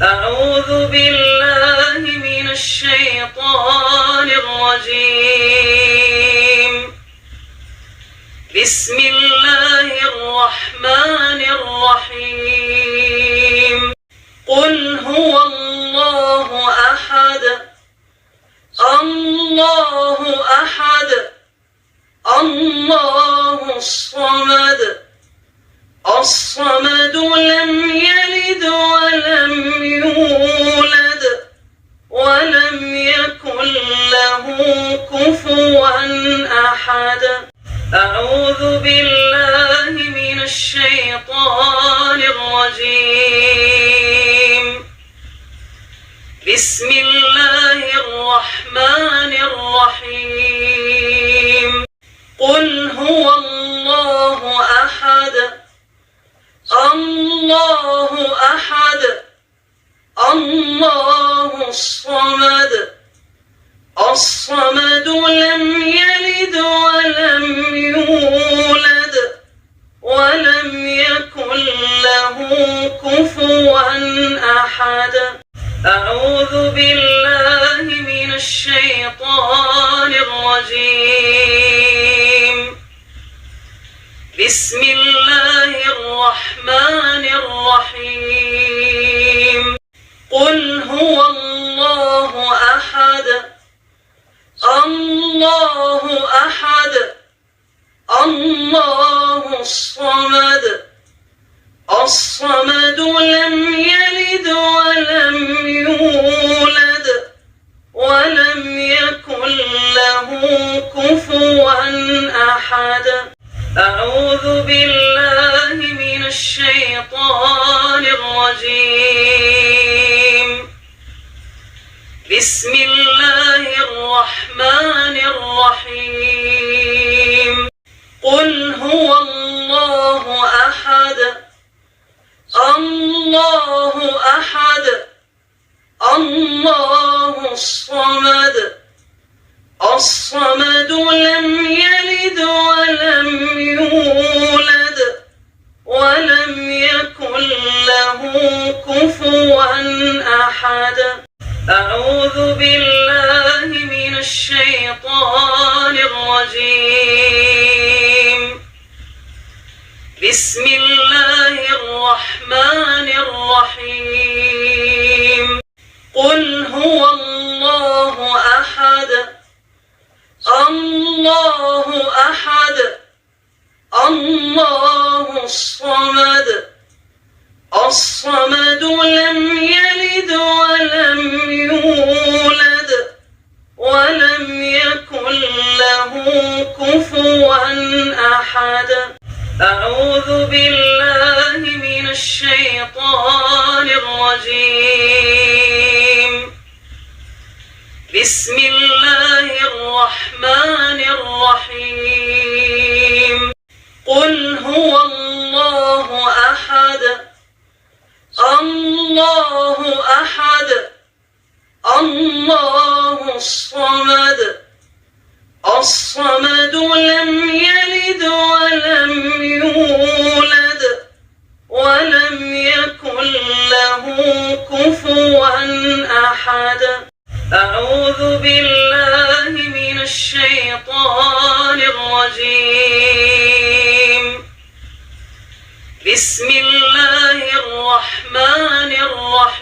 أعوذ بالله من الشيطان الرجيم. بسم الله الرحمن الرحيم. قل هو الله أحد الله أحد الله الصمد الصمد لم يلد ولم يولد ولم يكن له كفوا أحد. أعوذ بالله من الشيطان الرجيم. بسم الله الرحمن الرحيم. قل هو الله أحد الله أحد الله الصمد الصمد لم يلد ولم يولد ولم يكن له كفوا أحد. أعوذ بالله من الشيطان الرجيم. بسم الله الرحمن الرحيم. قل هو الله أحد الله أحد الله الصمد الصمد لم يلد ولم يولد ولم يكن له كفوا أحد. أعوذ بالله من الشيطان الرجيم. بسم الله الرحمن الرحيم. قل هو الله أحد الله أحد الله الصمد الصمد لم يلد ولم يولد ولم يكن له كفوا أحد. أعوذ بالله من الشيطان الرجيم. بسم الله الرحمن الرحيم. قل هو الله أحد الله أحد الله الصمد الصمد لم يلد ولم يولد ولم يكن له كفوا أحد. أعوذ بالله من الشيطان الرجيم. بسم الله الرحمن الرحيم. قل هو الله أحد الله أحد الله الصمد الصمد لم يلد ولم يولد ولم يكن له كفوا أحد. أعوذ بالله من الشيطان الرجيم. بسم الله الرحمن الرحيم.